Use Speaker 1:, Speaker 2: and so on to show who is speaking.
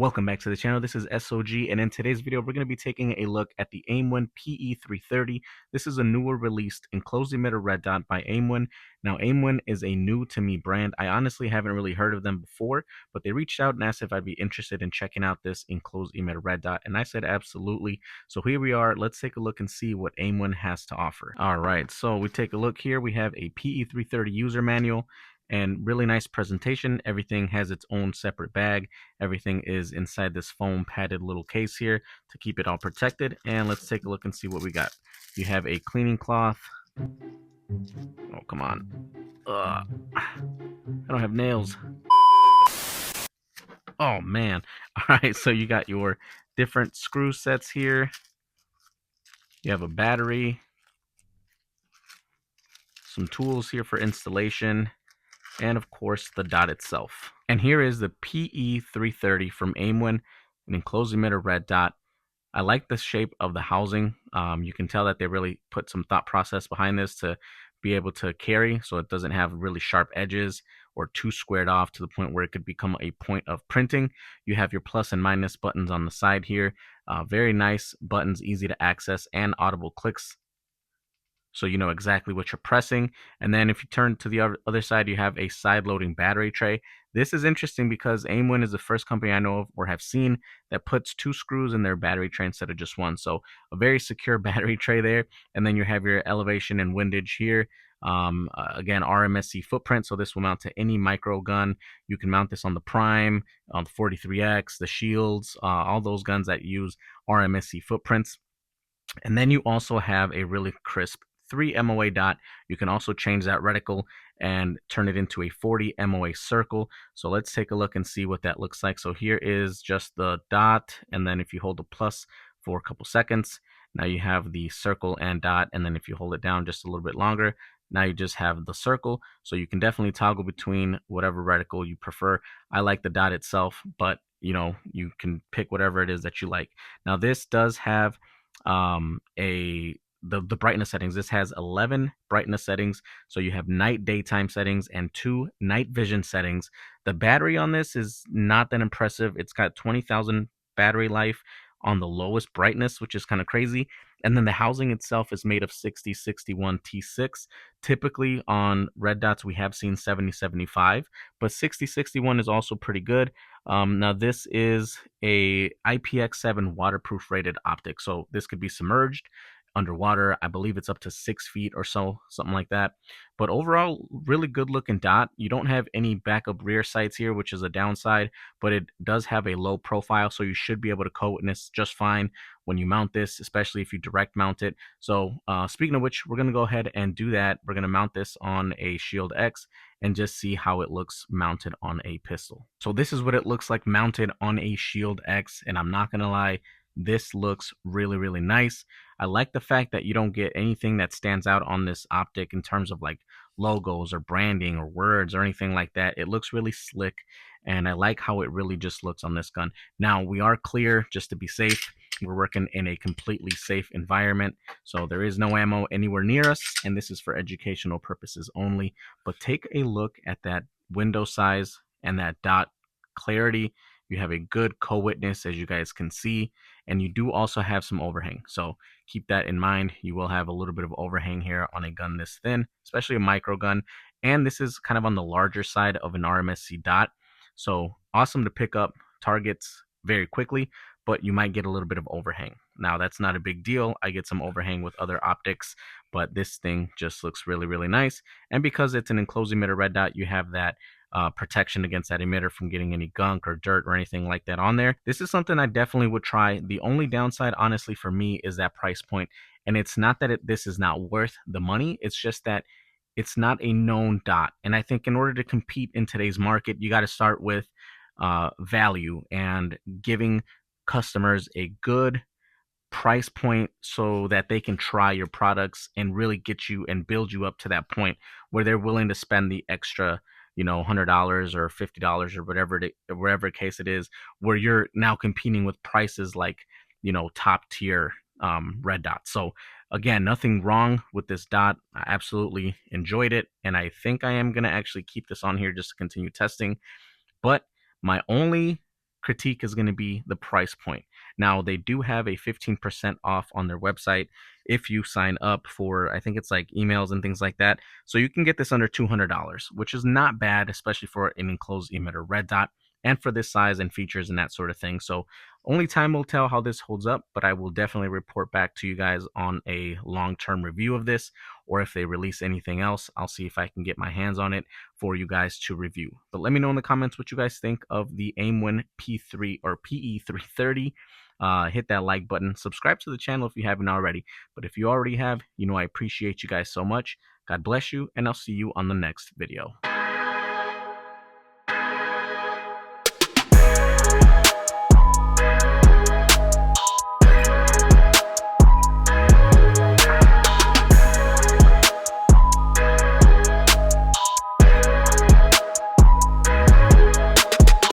Speaker 1: Welcome back to the channel. This is S.O.G, and in today's video, we're going to be taking a look at the Aimwin PE330. This is a newer released enclosed emitter red dot by Aimwin. Now, Aimwin is a new to me brand. I honestly haven't really heard of them before, but they reached out and asked if I'd be interested in checking out this enclosed emitter red dot, and I said absolutely. So here we are. Let's take a look and see what Aimwin has to offer. All right, so we take a look here. We have a PE330 user manual and really nice presentation. Everything has its own separate bag. Everything is inside this foam padded little case here to keep it all protected. And let's take a look and see what we got. You have a cleaning cloth. Oh, come on. I don't have nails. Oh, man. All right, so you got your different screw sets here. You have a battery. Some tools here for installation. And of course the dot itself. And here is the PE330 from Aimwin, an enclosed emitter red dot. I like the shape of the housing. You can tell that they really put some thought process behind this to be able to carry, so it doesn't have really sharp edges or too squared off to the point where it could become a point of printing. You have your plus and minus buttons on the side here. Very nice buttons, easy to access, and audible clicks, so you know exactly what you're pressing. And then if you turn to the other side, you have a side-loading battery tray. This is interesting because Aimwin is the first company I know of or have seen that puts two screws in their battery tray instead of just one. So a very secure battery tray there. And then you have your elevation and windage here. Again, RMSC footprint, so this will mount to any micro gun. You can mount this on the Prime, on the 43X, the Shields, all those guns that use RMSC footprints. And then you also have a really crisp 3 MOA dot. You can also change that reticle and turn it into a 40 MOA circle. So let's take a look and see what that looks like. So here is just the dot, and then if you hold the plus for a couple seconds, now you have the circle and dot, and then if you hold it down just a little bit longer, now you just have the circle. So you can definitely toggle between whatever reticle you prefer. I like the dot itself, but you know, you can pick whatever it is that you like. Now this does have the brightness settings. This has 11 brightness settings, so you have night daytime settings and 2 night vision settings. The battery on this is not that impressive. It's got 20,000 battery life on the lowest brightness, which is kind of crazy. And then the housing itself is made of 6061 T6. Typically on red dots we have seen 7075, but 6061 is also pretty good. Now this is a IPX7 waterproof rated optic, so this could be submerged underwater. I believe it's up to 6 feet or so, something like that. But overall, really good looking dot. You don't have any backup rear sights here, which is a downside, but it does have a low profile, so you should be able to co-witness just fine when you mount this, especially if you direct mount it. So speaking of which, we're going to go ahead and do that. We're going to mount this on a Shield X and just see how it looks mounted on a pistol. So this is what it looks like mounted on a Shield X, and I'm not going to lie, this looks really, really nice. I like the fact that you don't get anything that stands out on this optic in terms of like logos or branding or words or anything like that. It looks really slick, and I like how it really just looks on this gun. Now, we are clear just to be safe. We're working in a completely safe environment, so there is no ammo anywhere near us, and this is for educational purposes only. But take a look at that window size and that dot clarity. You have a good co-witness, as you guys can see, and you do also have some overhang. So keep that in mind. You will have a little bit of overhang here on a gun this thin, especially a micro gun. And this is kind of on the larger side of an RMSC dot. So awesome to pick up targets very quickly, but you might get a little bit of overhang. Now, that's not a big deal. I get some overhang with other optics, but this thing just looks really, really nice. And because it's an enclosed emitter red dot, you have that protection against that emitter from getting any gunk or dirt or anything like that on there. This is something I definitely would try. The only downside, honestly, for me is that price point. And it's not that this is not worth the money. It's just that it's not a known dot. And I think in order to compete in today's market, you got to start with value and giving customers a good price point so that they can try your products and really get you and build you up to that point where they're willing to spend the extra, you know, $100 or $50 or whatever case it is, where you're now competing with prices like, you know, top tier red dots. So again, nothing wrong with this dot. I absolutely enjoyed it, and I think I am going to actually keep this on here just to continue testing. But my only critique is going to be the price point. Now, they do have a 15% off on their website if you sign up for, I think it's like emails and things like that. So you can get this under $200, which is not bad, especially for an enclosed emitter red dot and for this size and features and that sort of thing. So only time will tell how this holds up, but I will definitely report back to you guys on a long-term review of this, or if they release anything else, I'll see if I can get my hands on it for you guys to review. But let me know in the comments what you guys think of the Aimwin P3 or PE330. Hit that like button, subscribe to the channel if you haven't already. But if you already have, I appreciate you guys so much. God bless you, and I'll see you on the next video.